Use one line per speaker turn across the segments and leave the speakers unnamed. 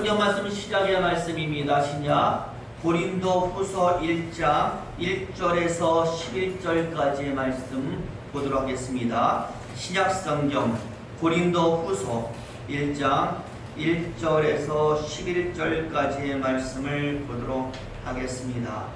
성경 말씀 시작의 말씀입니다. 신약 고린도후서 1장 1절에서 11절까지의 말씀 보도록 하겠습니다. 신약 성경 고린도후서 1장 1절에서 11절까지의 말씀을 보도록 하겠습니다.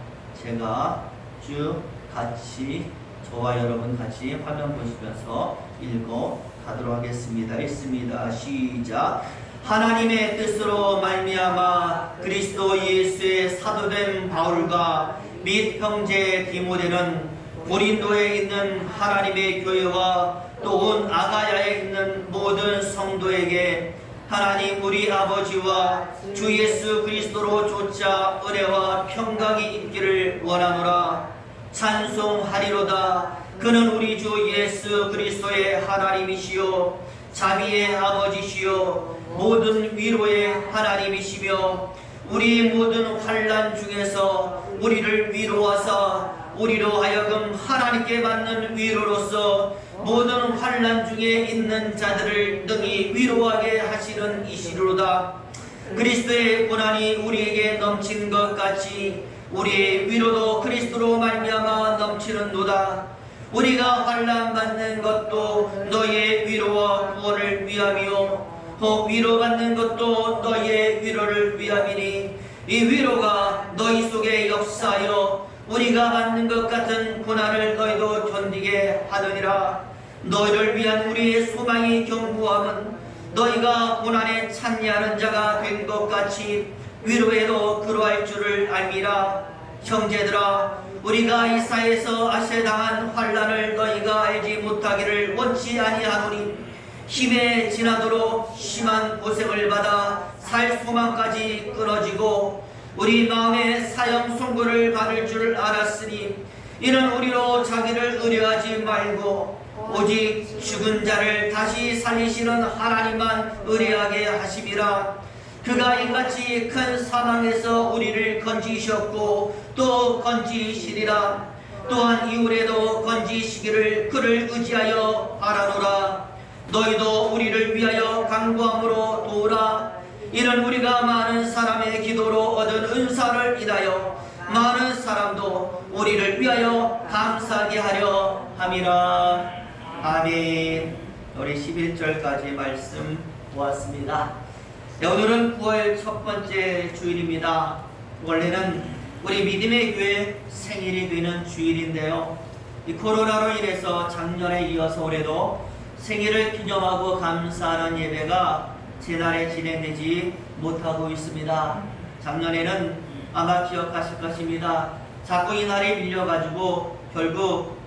제가 쭉 같이 저와 여러분 같이 화면 보시면서 읽어 가도록 하겠습니다. 읽습니다. 시작. 하나님의 뜻으로 말미암아 그리스도 예수의 사도된 바울과 및 형제 디모데는 고린도에 있는 하나님의 교회와 또 온 아가야에 있는 모든 성도에게 하나님 우리 아버지와 주 예수 그리스도로 조차 은혜와 평강이 있기를 원하노라. 찬송하리로다. 그는 우리 주 예수 그리스도의 하나님이시요 자비의 아버지시요 모든 위로의 하나님이시며 우리 모든 환난 중에서 우리를 위로하사 우리로 하여금 하나님께 받는 위로로서 모든 환난 중에 있는 자들을 능히 위로하게 하시는 이시로다. 그리스도의 고난이 우리에게 넘친 것 같이 우리의 위로도 그리스도로 말미암아 넘치는도다. 우리가 환난 받는 것도 너희의 위로와 구원을 위함이요 또 위로받는 것도 너희의 위로를 위함이니 이 위로가 너희 속에 역사하여 우리가 받는 것 같은 고난을 너희도 견디게 하느니라. 너희를 위한 우리의 소망이 견고함은 너희가 고난에 찬미하는 자가 된 것 같이 위로에도 그러할 줄을 알미라. 형제들아, 우리가 이 사회에서 아세당한 환난을 너희가 알지 못하기를 원치 아니하노니 힘에 지나도록 심한 고생을 받아 살 소망까지 끊어지고 우리 마음에 사형 선고를 받을 줄 알았으니 이는 우리로 자기를 의뢰하지 말고 오직 죽은 자를 다시 살리시는 하나님만 의뢰하게 하심이라. 그가 이같이 큰 사망에서 우리를 건지셨고 또 건지시리라. 또한 이후에도 건지시기를 그를 의지하여 바라노라. 너희도 우리를 위하여 간구함으로 도우라. 이는 우리가 많은 사람의 기도로 얻은 은사를 인하여 많은 사람도 우리를 위하여 감사하게 하려 함이라. 아멘. 우리 11절까지 말씀 보았습니다. 네, 오늘은 9월 첫 번째 주일입니다. 원래는 우리 믿음의 교회 생일이 되는 주일인데요. 이 코로나로 인해서 작년에 이어서 올해도 생일을 기념하고 감사하는 예배가 제날에 진행되지 못하고 있습니다. 작년에는 아마 기억하실 것입니다. 자꾸 이 날이 밀려가지고 결국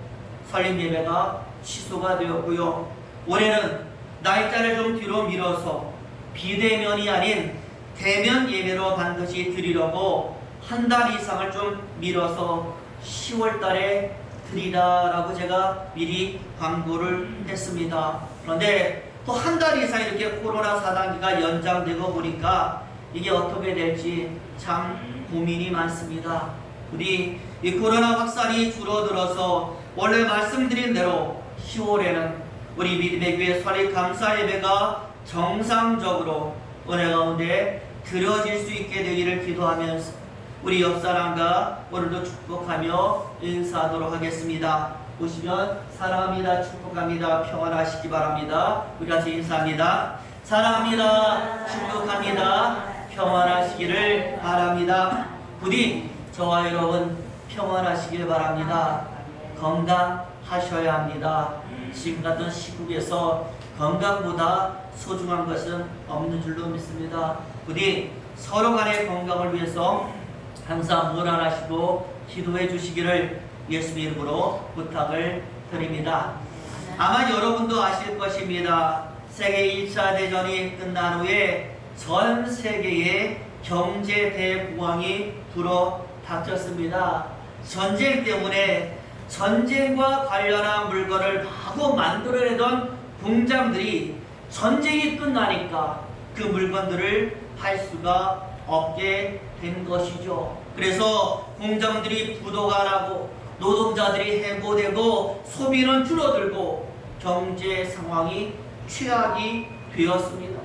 설립 예배가 취소가 되었고요. 올해는 날짜를 좀 뒤로 밀어서 비대면이 아닌 대면 예배로 반드시 드리려고 한 달 이상을 좀 밀어서 10월 달에 드리라라고 제가 미리 광고를 했습니다. 그런데 또 한 달 이상 이렇게 코로나 4단계가 연장되고 보니까 이게 어떻게 될지 참 고민이 많습니다. 우리 이 코로나 확산이 줄어들어서 원래 말씀드린 대로 10월에는 우리 믿음의 교회 설립 감사 예배가 정상적으로 은혜 가운데 드려질 수 있게 되기를 기도하면서 우리 옆사람과 오늘도 축복하며 인사하도록 하겠습니다. 보시면 사랑합니다, 축복합니다, 평안하시기 바랍니다. 우리 같이 인사합니다. 사랑합니다, 축복합니다, 평안하시기를 바랍니다. 부디 저와 여러분 평안하시길 바랍니다. 건강하셔야 합니다. 지금 같은 시국에서 건강보다 소중한 것은 없는 줄로 믿습니다. 부디 서로 간의 건강을 위해서 항상 문안하시고 기도해 주시기를 예수의 이름으로 부탁을 드립니다. 아마 여러분도 아실 것입니다. 세계 1차 대전이 끝난 후에 전 세계에 경제 대공황이 불어 닥쳤습니다. 전쟁 때문에 전쟁과 관련한 물건을 마구 만들어내던 공장들이 전쟁이 끝나니까 그 물건들을 팔 수가 없게 된 것이죠. 그래서 공장들이 부도가 나고 노동자들이 해고되고 소비는 줄어들고 경제 상황이 최악이 되었습니다.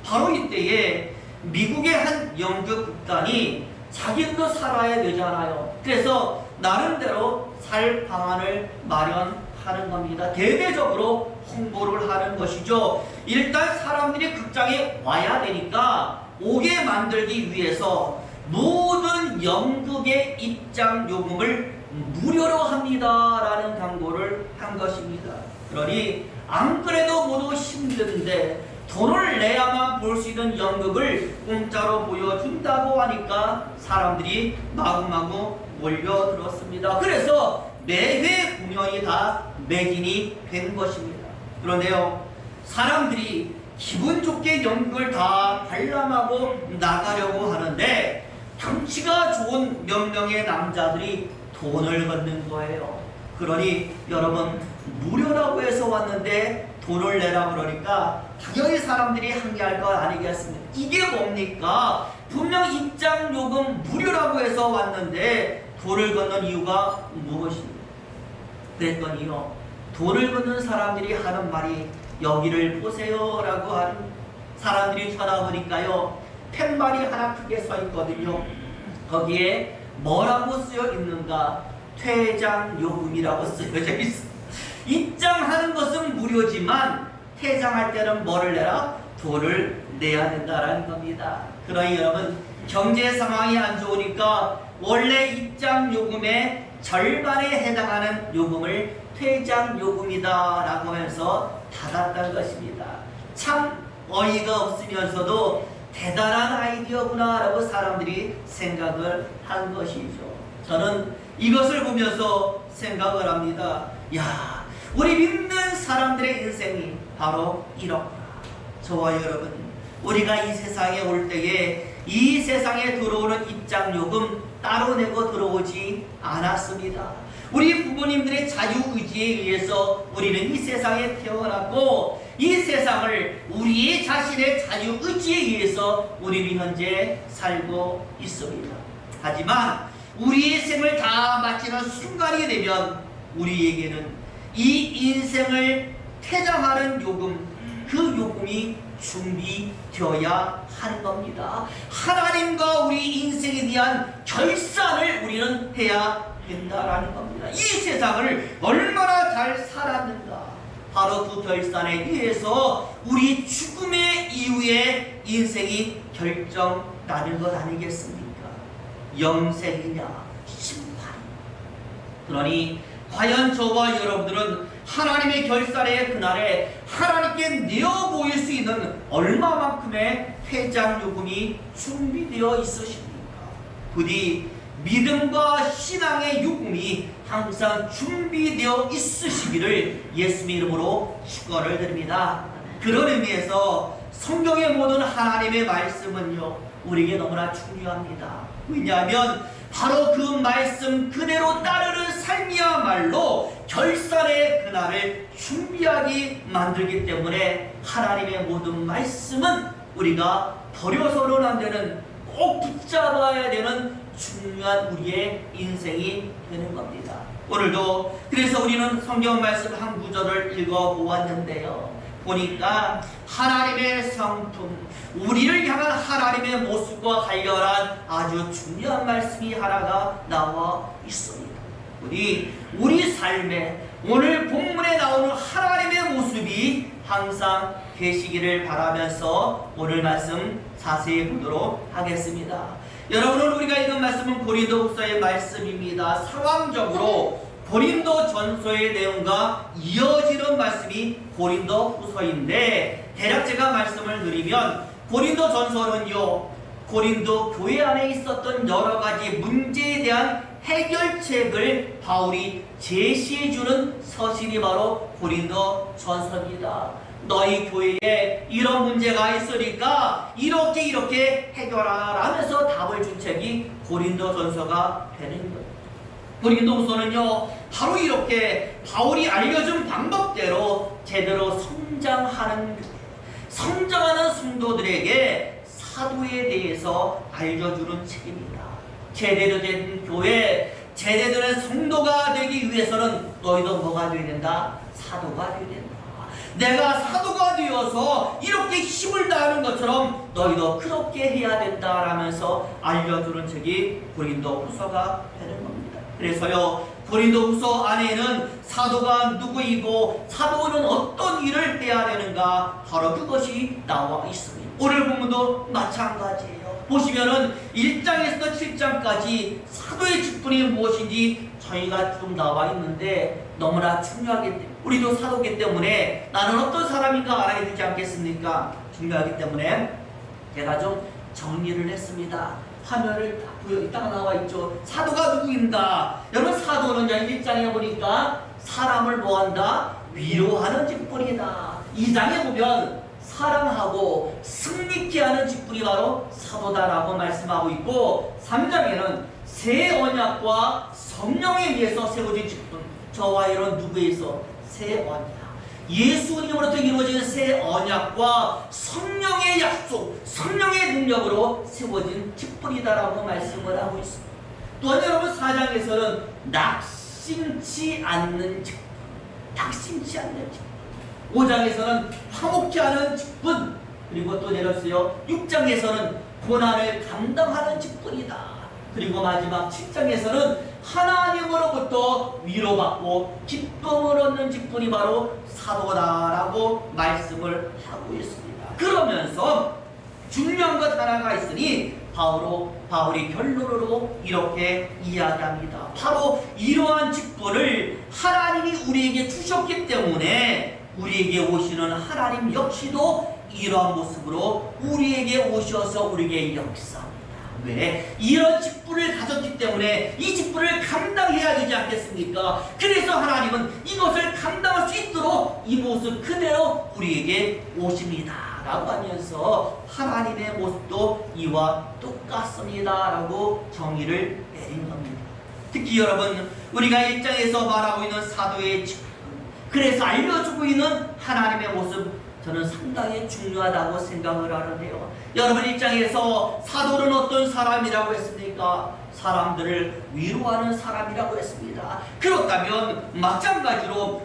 바로 이때에 미국의 한 연극 극단이 자기도 살아야 되잖아요. 그래서 나름대로 살 방안을 마련하는 겁니다. 대대적으로 홍보를 하는 것이죠. 일단 사람들이 극장에 와야 되니까 오게 만들기 위해서 모든 연극의 입장 요금을 무료로 합니다라는 광고를 한 것입니다. 그러니 안 그래도 모두 힘든데 돈을 내야만 볼 수 있는 연극을 공짜로 보여준다고 하니까 사람들이 마구마구 몰려들었습니다. 그래서 매회 공연이 다 매진이 된 것입니다. 그런데요, 사람들이 기분 좋게 연극을 다 관람하고 나가려고 하는데 경치가 좋은 몇 명의 남자들이 돈을 걷는 거예요. 그러니 여러분, 무료라고 해서 왔는데 돈을 내라 그러니까 당연히 사람들이 항의할 거 아니겠습니까? 이게 뭡니까? 분명 입장 요금 무료라고 해서 왔는데 돈을 걷는 이유가 무엇입니까? 그랬더니요, 돈을 걷는 사람들이 하는 말이 여기를 보세요 라고 하는, 사람들이 쳐다보니까요 팻말이 하나 크게 서 있거든요. 거기에 뭐라고 쓰여 있는가? 퇴장 요금이라고 쓰여져 있어. 입장하는 것은 무료지만 퇴장할 때는 뭐를 내라? 돈을 내야 된다라는 겁니다. 그러니 여러분, 경제 상황이 안 좋으니까 원래 입장 요금의 절반에 해당하는 요금을 퇴장 요금이다 라고 하면서 닫았다는 것입니다. 참 어이가 없으면서도 대단한 아이디어구나 라고 사람들이 생각을 한 것이죠. 저는 이것을 보면서 생각을 합니다. 야, 우리 믿는 사람들의 인생이 바로 이렇구나. 저와 여러분, 우리가 이 세상에 올 때에 이 세상에 들어오는 입장요금 따로 내고 들어오지 않았습니다. 우리 부모님들의 자유의지에 의해서 우리는 이 세상에 태어났고, 이 세상을 우리 자신의 자유의지에 의해서 우리는 현재 살고 있습니다. 하지만 우리의 생을 다 마치는 순간이 되면 우리에게는 이 인생을 퇴장하는 요금, 그 요금이 준비되어야 하는 겁니다. 하나님과 우리 인생에 대한 결산을 우리는 해야 된다라는 겁니다. 이 세상을 얼마나 잘 살았는가, 바로 그 결산에 의해서 우리 죽음의 이후에 인생이 결정나는 것 아니겠습니까? 영생이냐 심판. 그러니 과연 저와 여러분들은 하나님의 결산의 그날에 하나님께 내어 보일 수 있는 얼마만큼의 퇴장 요금이 준비되어 있으십니까? 부디 믿음과 신앙의 요금이 항상 준비되어 있으시기를 예수의 이름으로 축원을 드립니다. 그런 의미에서 성경의 모든 하나님의 말씀은요, 우리에게 너무나 중요합니다. 왜냐하면 바로 그 말씀 그대로 따르는 삶이야말로 결산의 그날을 준비하게 만들기 때문에 하나님의 모든 말씀은 우리가 버려서는 안 되는, 꼭 붙잡아야 되는 중요한 우리의 인생이 되는 겁니다. 오늘도 그래서 우리는 성경 말씀 한 구절을 읽어보았는데요. 보니까 하나님의 성품, 우리를 향한 하나님의 모습과 관련한 아주 중요한 말씀이 하나가 나와 있습니다. 우리 삶에 오늘 본문에 나오는 하나님의 모습이 항상 되시기를 바라면서 오늘 말씀 자세히 보도록 하겠습니다. 여러분, 우리가 읽은 말씀은 고린도후서의 말씀입니다. 상황적으로 고린도전서의 내용과 이어지는 말씀이 고린도후서인데, 대략 제가 말씀을 드리면 고린도전서는요, 고린도 교회 안에 있었던 여러 가지 문제에 대한 해결책을 바울이 제시해주는 서신이 바로 고린도전서입니다. 너희 교회에 이런 문제가 있으니까 이렇게 해결하라 하면서 답을 준 책이 고린도전서가 되는 거예요. 고린도후서는요, 바로 이렇게 바울이 알려준 방법대로 제대로 성장하는 교회, 성장하는 성도들에게 사도에 대해서 알려주는 책입니다. 제대로 된 교회, 제대로 된 성도가 되기 위해서는 너희도 뭐가 되어야 된다? 사도가 되어야 된다. 내가 사도가 되어서 이렇게 힘을 다하는 것처럼 너희도 그렇게 해야 된다라면서 알려주는 책이 고린도후서가 되는 겁니다. 그래서요, 고린도후서 안에는 사도가 누구이고 사도는 어떤 일을 해야 되는가, 바로 그것이 나와 있습니다. 오늘 본문도 마찬가지예요. 보시면은 1장에서 7장까지 사도의 직분이 무엇인지 저희가 좀 나와 있는데 너무나 중요하기 때문에, 우리도 사도기 때문에 나는 어떤 사람인가 알아야 되지 않겠습니까? 중요하기 때문에 제가 좀 정리를 했습니다. 화면을 이따가 나와 있죠. 사도가 누구인가? 여러분, 사도는요 1장에 보니까 사람을 뭐한다? 위로하는 직분이다. 2장에 보면 사랑하고 승리케 하는 직분이 바로 사도다라고 말씀하고 있고, 3장에는 새 언약과 성령에 의해서 세워진 직분, 저와 이런 누구에서 새 언약, 예수님으로부터 이루어진 새 언약과 성령의 약속, 성령의 능력으로 세워진 직분이다라고 말씀을 하고 있습니다. 또한 여러분 4장에서는 낙심치 않는 직분, 낙심치 않는 직분, 5장에서는 화목케 하는 직분, 그리고 또 내렸어요 6장에서는 고난을 감당하는 직분이다. 그리고 마지막 7장에서는 하나님으로부터 위로받고 기쁨을 얻는 직분이 바로 사도다라고 말씀을 하고 있습니다. 그러면서 중요한 것 하나가 있으니 바울이 결론으로 이렇게 이야기합니다. 바로 이러한 직분을 하나님이 우리에게 주셨기 때문에 우리에게 오시는 하나님 역시도 이러한 모습으로 우리에게 오셔서 우리에게 역사합니다. 왜? 이런 직분을 가졌기 때문에 이 직분을 감당해야 되지 않겠습니까? 그래서 하나님은 이것을 감당할 수 있도록 이 모습 그대로 우리에게 오십니다 라고 하면서 하나님의 모습도 이와 똑같습니다 라고 정의를 내린 겁니다. 특히 여러분, 우리가 1장에서 말하고 있는 사도의 직분, 그래서 알려주고 있는 하나님의 모습, 저는 상당히 중요하다고 생각을 하는데요. 여러분, 1장에서 사도는 어떤 사람이라고 했습니까? 사람들을 위로하는 사람이라고 했습니다. 그렇다면 마찬가지로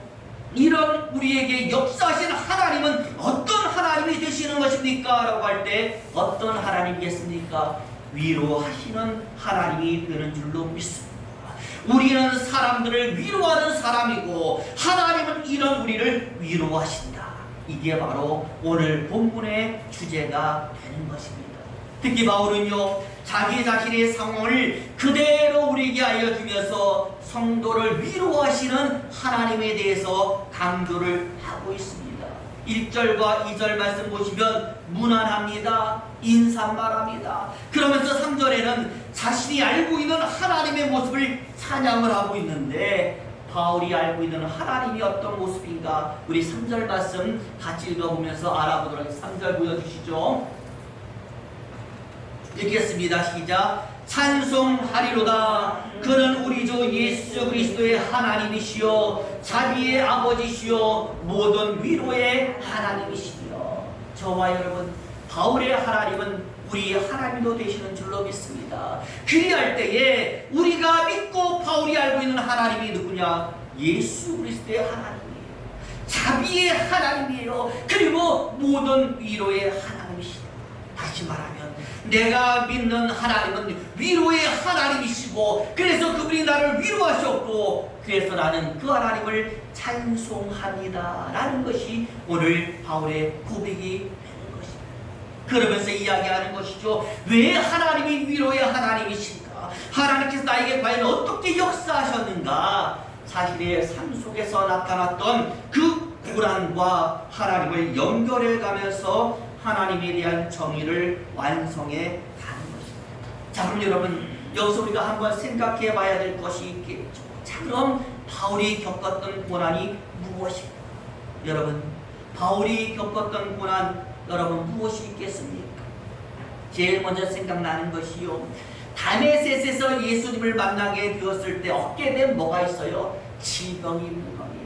이런 우리에게 역사하신 하나님은 어떤 하나님이 되시는 것입니까? 라고 할 때 어떤 하나님이겠습니까? 위로하시는 하나님이 되는 줄로 믿습니다. 우리는 사람들을 위로하는 사람이고 하나님은 이런 우리를 위로하신다. 이게 바로 오늘 본문의 주제가 되는 것입니다. 특히 바울은요, 자기 자신의 상황을 그대로 우리에게 알려주면서 성도를 위로하시는 하나님에 대해서 강조를 하고 있습니다. 1절과 2절 말씀 보시면 무난합니다. 인사말합니다. 그러면서 3절에는 자신이 알고 있는 하나님의 모습을 찬양을 하고 있는데, 바울이 알고 있는 하나님이 어떤 모습인가, 우리 3절 말씀 같이 읽어보면서 알아보도록 하겠습니다. 3절 보여주시죠. 읽겠습니다. 시작. 찬송하리로다. 그는 우리 주 예수 그리스도의 하나님이시요 자비의 아버지시요 모든 위로의 하나님이시며. 저와 여러분, 바울의 하나님은 우리 하나님도 되시는 줄로 믿습니다. 그리할 때에 우리가 믿고 바울이 알고 있는 하나님이 누구냐? 예수 그리스도의 하나님이에요. 자비의 하나님이에요. 그리고 모든 위로의 하나님이시다. 다시 말하면 내가 믿는 하나님은 위로의 하나님이시고, 그래서 그분이 나를 위로하셨고, 그래서 나는 그 하나님을 찬송합니다 라는 것이 오늘 바울의 고백이 그러면서 이야기하는 것이죠. 왜 하나님이 위로의 하나님이신가? 하나님께서 나에게 과연 어떻게 역사하셨는가? 자신의 삶 속에서 나타났던 그 고난과 하나님을 연결해 가면서 하나님에 대한 정의를 완성해 가는 것입니다. 자, 그럼 여러분, 여기서 우리가 한번 생각해 봐야 될 것이 있겠죠. 자, 그럼 바울이 겪었던 고난이 무엇일까? 여러분, 바울이 겪었던 고난, 여러분 무엇이 있겠습니까? 제일 먼저 생각나는 것이요, 다메섹에서 예수님을 만나게 되었을 때 얻게 된 뭐가 있어요? 질병이 있는 겁니다.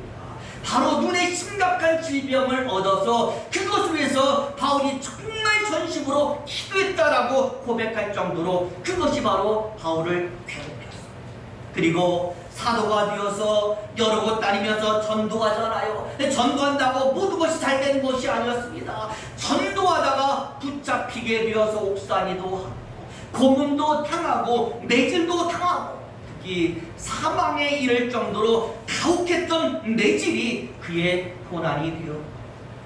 바로 눈에 심각한 질병을 얻어서 그것을 위해서 바울이 정말 전심으로 기도했다라고 고백할 정도로 그것이 바로 바울을 괴롭혔어요. 그리고 사도가 되어서 여러 곳 다니면서 전도하잖아요. 근데 전도한다고 모든 것이 잘 되는 것이 아니었습니다. 전도하다가 붙잡히게 되어서 옥살이도 하고 고문도 당하고 매질도 당하고 특히 사망에 이를 정도로 가혹했던 매질이 그의 고난이 되었고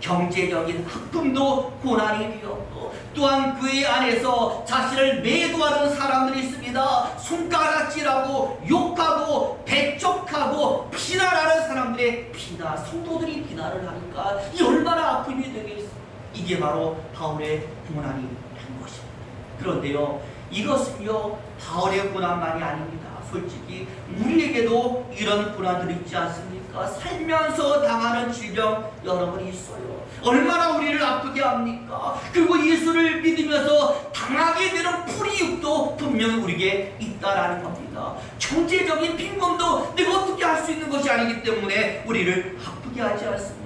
경제적인 아픔도 고난이 되었고 또한 그의 안에서 자신을 매도하는 사람들이 있습니다. 손가락질하고 욕하고 배척하고 비난하는 사람들의 비난, 성도들이 비난을 하니까 이 얼마나 아픔이 되겠어. 이게 바로 바울의 고난이 된 것입니다. 그런데요, 이것은요 바울의 고난만이 아닙니다. 솔직히 우리에게도 이런 고난들이 있지 않습니까? 살면서 당하는 질병 여러 번 있어요. 얼마나 우리를 아프게 합니까? 그리고 예수를 믿으면서 당하게 되는 불이익도 분명히 우리에게 있다라는 겁니다. 경제적인 빈곤도 내가 어떻게 할 수 있는 것이 아니기 때문에 우리를 아프게 하지 않습니다.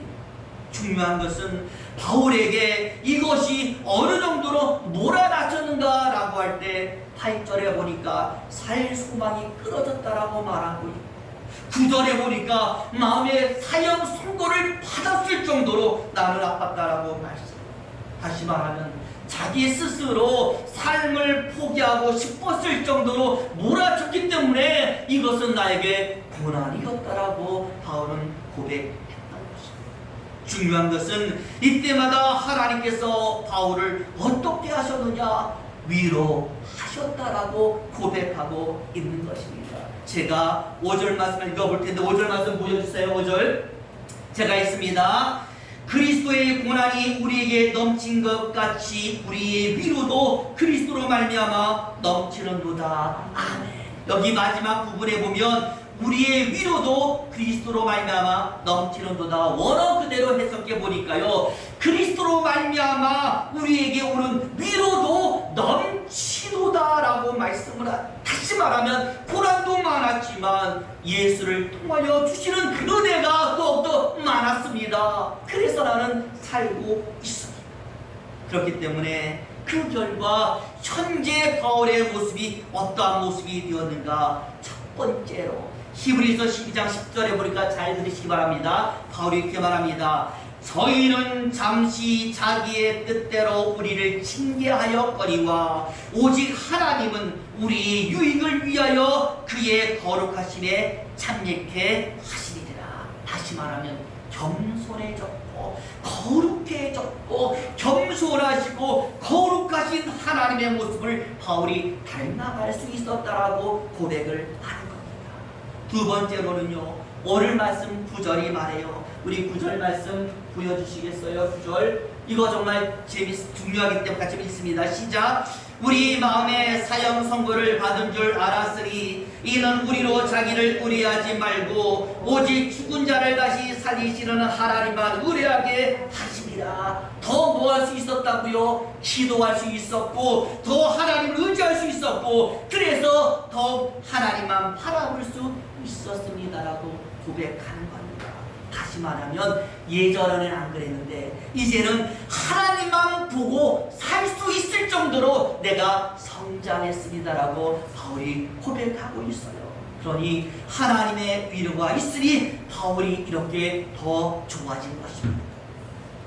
중요한 것은 바울에게 이것이 어느 정도로 몰아닥쳤는가 라고 할 때 8절에 보니까 살 소망이 끊어졌다라고 말하고 있고 9절에 보니까 마음의 사형 선고를 받았을 정도로 나는 아팠다라고 말씀. 다시 말하면 자기 스스로 삶을 포기하고 싶었을 정도로 몰아쳤기 때문에 이것은 나에게 고난이었다라고 바울은 고백했다. 중요한 것은 이때마다 하나님께서 바울을 어떻게 하셨느냐? 위로하셨다라고 고백하고 있는 것입니다. 제가 5절 말씀을 읽어볼 텐데 5절 말씀 보여주세요. 5절 제가 읽습니다. 그리스도의 고난이 우리에게 넘친 것 같이 우리의 위로도 그리스도로 말미암아 넘치는도다. 아멘. 여기 마지막 부분에 보면 우리의 위로도 그리스도로 말미암아 넘치는도다. 원어 그대로 해석해 보니까요, 그리스도로 말미암아 우리에게 오는 위로도 넘치도다라고 말씀을 다시 말하면 고난도 많았지만 예수를 통하여 주시는 그 은혜가 더욱더 많았습니다. 그래서 나는 살고 있습니다. 그렇기 때문에 그 결과 현재 바울의 모습이 어떠한 모습이 되었는가? 첫 번째로 히브리서 12장 10절에 보니까 잘 들으시기 바랍니다. 바울이 이렇게 말합니다. 저희는 잠시 자기의 뜻대로 우리를 징계하였거니와 오직 하나님은 우리의 유익을 위하여 그의 거룩하심에 참여케 하시리라. 다시 말하면 겸손해졌고 거룩해졌고 겸손하시고 거룩하신 하나님의 모습을 바울이 닮아갈 수 있었다라고 고백을 하는 겁니다. 두 번째로는요, 오늘 말씀 9절이 말해요. 우리 9절 말씀 보여주시겠어요? 9절 이거 정말 중요하기 때문에 같이 읽습니다. 시작. 우리 마음에 사형 선고를 받은 줄 알았으니 이는 우리로 자기를 의뢰하지 말고 오직 죽은 자를 다시 살리시는 하나님만 의뢰하게 하십니다. 더 뭐 할 수 있었다고요? 기도할 수 있었고 더 하나님을 의지할 수 있었고 그래서 더 하나님만 바라볼 수 있었습니다라고 고백하는 겁니다. 다시 말하면 예전에는 안 그랬는데 이제는 하나님만 보고 살 수 있을 정도로 내가 성장했습니다라고 바울이 고백하고 있어요. 그러니 하나님의 위로가 있으니 바울이 이렇게 더 좋아진 것입니다.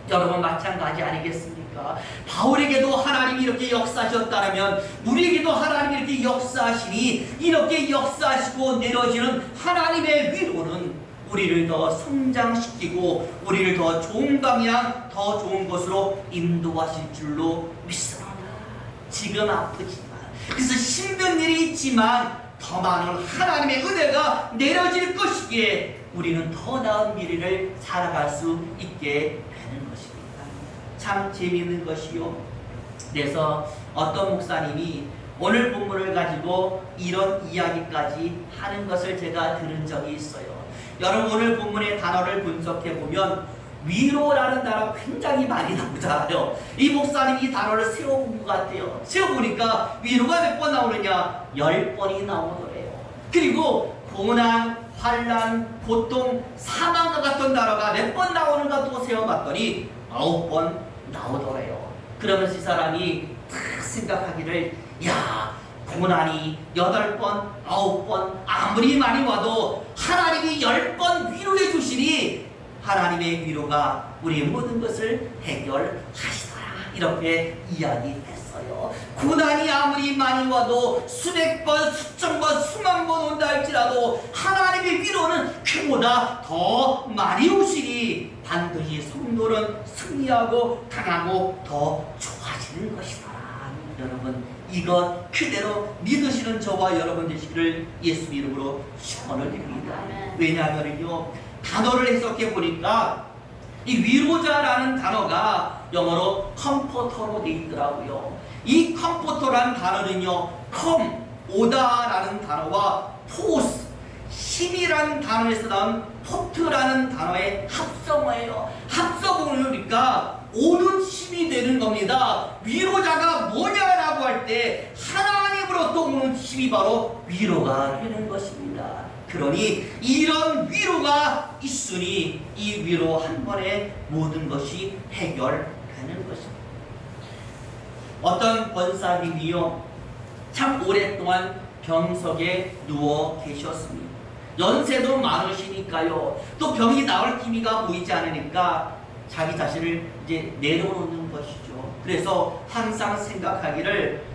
여러분 마찬가지 아니겠습니까? 바울에게도 하나님이 이렇게 역사하셨다면 우리에게도 하나님이 이렇게 역사하시니 이렇게 역사하시고 내려지는 하나님의 위로는 우리를 더 성장시키고 우리를 더 좋은 방향, 더 좋은 곳으로 인도하실 줄로 믿습니다. 지금 아프지만 그래서 힘든 일이 있지만 더 많은 하나님의 은혜가 내려질 것이기에 우리는 더 나은 미래를 살아갈 수 있게 되는 것입니다. 참 재미있는 것이요. 그래서 어떤 목사님이 오늘 본문을 가지고 이런 이야기까지 하는 것을 제가 들은 적이 있어요. 여러분 오늘 본문의 단어를 분석해 보면 위로라는 단어 굉장히 많이 나오잖아요. 이 목사님이 이 단어를 세워본 것 같아요. 세워보니까 위로가 몇 번 나오느냐? 10번이 나오더래요. 그리고 고난, 환난, 고통, 사망과 같은 단어가 몇 번 나오는가 또 세워봤더니 9번 나오더래요. 그러면서 이 사람이 딱 생각하기를 야, 고난이 8번, 9번 아무리 많이 와도 하나님이 10번 위로해 주시니 하나님의 위로가 우리 모든 것을 해결하시더라. 이렇게 이야기했어요. 고난이 아무리 많이 와도 수백 번, 수천 번, 수만 번 온다 할지라도 하나님의 위로는 그보다 더 많이 오시니 반드시 성도는 승리하고 강하고 더 좋아지는 것이다. 여러분, 이것 그대로 믿으시는 저와 여러분 되시기를 예수 이름으로 축원을 드립니다. 왜냐하면요, 단어를 해석해 보니까 이 위로자라는 단어가 영어로 컴포터로 되어 있더라고요. 이 컴포터라는 단어는요, 오다라는 단어와 포스, 힘이라는 단어에서 나온 포트라는 단어의 합성어예요. 합성어를 보니까 오는 힘이 되는 겁니다. 위로자가 뭐냐라고 할 때 하나님으로부터 오는 힘이 바로 위로가 되는 것입니다. 그러니 이런 위로가 있으니 이 위로 한 번에 모든 것이 해결되는 것입니다. 어떤 권사님이요, 참 오랫동안 병석에 누워 계셨습니다. 연세도 많으시니까요, 또 병이 나을 기미가 보이지 않으니까 자기 자신을 이제 내려놓는 것이죠. 그래서 항상 생각하기를,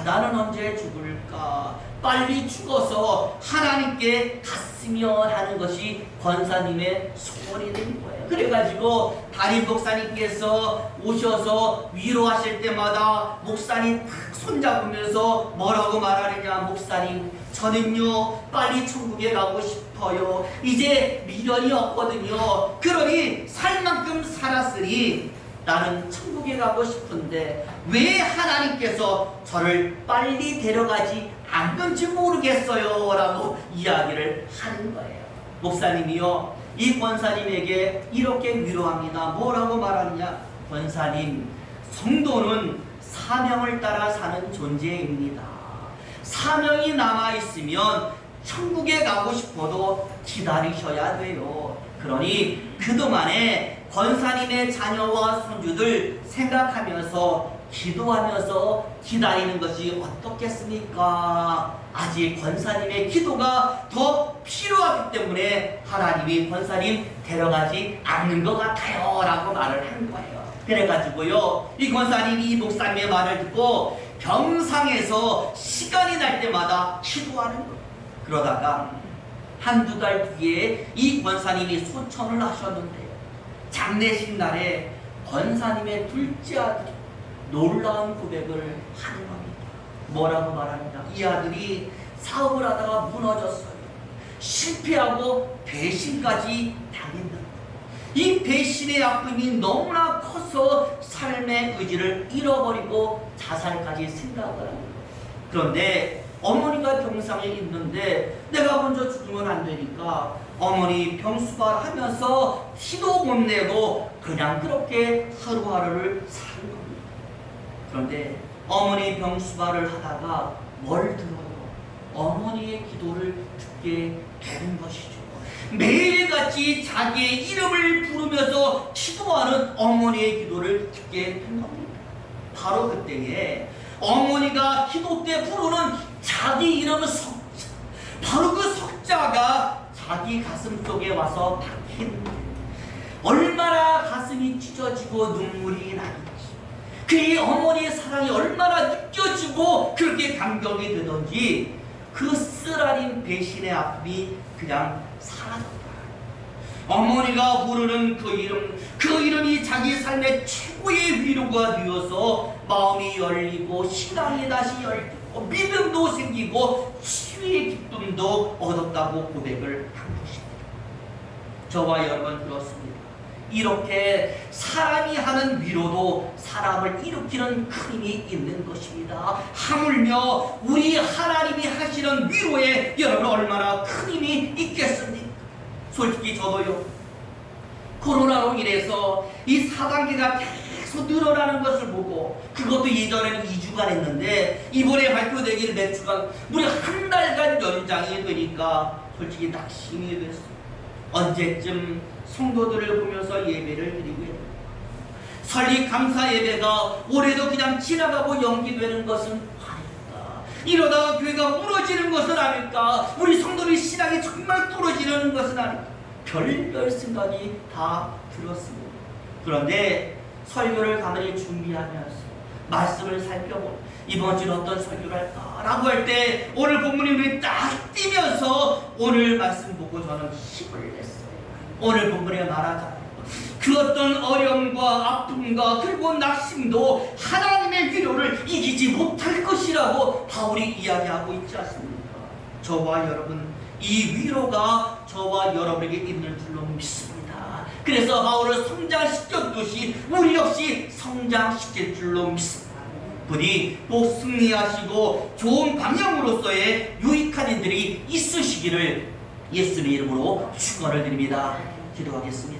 나는 언제 죽을까? 빨리 죽어서 하나님께 갔으면 하는 것이 권사님의 소원이 된 거예요. 그래가지고 담임 목사님께서 오셔서 위로하실 때마다 목사님 탁 손잡으면서 뭐라고 말하느냐, 목사님 저는요 빨리 천국에 가고 싶어요. 이제 미련이 없거든요. 그러니 살 만큼 살았으니 나는 천국에 가고 싶은데 왜 하나님께서 저를 빨리 데려가지 않는지 모르겠어요 라고 이야기를 하는 거예요. 목사님이요, 이 권사님에게 이렇게 위로합니다. 뭐라고 말하느냐, 권사님, 성도는 사명을 따라 사는 존재입니다. 사명이 남아있으면 천국에 가고 싶어도 기다리셔야 돼요. 그러니 그동안에 권사님의 자녀와 손주들 생각하면서 기도하면서 기다리는 것이 어떻겠습니까? 아직 권사님의 기도가 더 필요하기 때문에 하나님이 권사님 데려가지 않는 것 같아요 라고 말을 한 거예요. 그래가지고요, 이 권사님이 이 목사님의 말을 듣고 병상에서 시간이 날 때마다 기도하는 거예요. 그러다가 한두 달 뒤에 이 권사님이 소천을 하셨는데요, 장례식 날에 권사님의 둘째 아들이 놀라운 고백을 하는 겁니다. 뭐라고 말합니다. 이 아들이 사업을 하다가 무너졌어요. 실패하고 배신까지 당했다. 이 배신의 아픔이 너무나 커서 삶의 의지를 잃어버리고 자살까지 생각을 합니다. 그런데 어머니가 병상에 있는데 내가 먼저 죽으면 안 되니까 어머니 병수발 하면서 티도 못 내고 그냥 그렇게 하루하루를 사는 겁니다. 그런데 어머니 병수발을 하다가 뭘 들어요? 어머니의 기도를 듣게 되는 것이죠. 매일같이 자기의 이름을 부르면서 기도하는 어머니의 기도를 듣게 된 겁니다. 바로 그때에 어머니가 기도 때 부르는 자기 이름은 석자, 바로 그 석자가 자기 가슴 속에 와서 박히는데 얼마나 가슴이 찢어지고 눈물이 나는지, 그의 어머니의 사랑이 얼마나 느껴지고 그렇게 감격이 되던지 그 쓰라린 배신의 아픔이 그냥 사라졌다. 어머니가 부르는 그 이름이 자기 삶의 최고의 위로가 되어서 마음이 열리고 신앙이 다시 열리고 믿음도 생기고 치유의 기쁨도 얻었다고 고백을 한 것입니다. 저와 여러분 그렇습니다. 이렇게 사람이 하는 위로도 사람을 일으키는 큰 힘이 있는 것입니다. 하물며 우리 하나님이 하시는 위로에 여러분 얼마나 큰 힘이 있겠습니까? 솔직히 저도요, 코로나로 인해서 이 4단계가 계속 늘어나는 것을 보고, 그것도 예전에는 2주간 했는데 이번에 발표되기를 몇 주간, 무려 한 달간 연장이 되니까 솔직히 낙심이 됐어요. 언제쯤 성도들을 보면서 예배를 드리고 있는 설립 감사 예배가 올해도 그냥 지나가고 연기되는 것은 아닙니다. 이러다가 교회가 무너지는 것은 아닐까? 우리 성도의 신앙이 정말 떨어지는 것은 아닐까? 별별 생각이 다 들었습니다. 그런데 설교를 가만히 준비하면서 말씀을 살펴보고 이번 주는 어떤 설교를 할까라고 할 때 오늘 본문이 우리 딱 띄면서 오늘 말씀 보고 저는 힘을 냈어요. 오늘 본문에 말하자면 그 어떤 어려움과 아픔과 그리고 낙심도 하나님의 위로를 이기지 못할 것이라고 바울이 이야기하고 있지 않습니까? 저와 여러분, 이 위로가 저와 여러분에게 있는 줄로 믿습니다. 그래서 바울을 성장시켰듯이 우리 역시 성장시킬 줄로 믿습니다. 부디 또 승리하시고 좋은 방향으로서의 유익한 일들이 있으시기를 예수님의 이름으로 축원을 드립니다. 기도하겠습니다.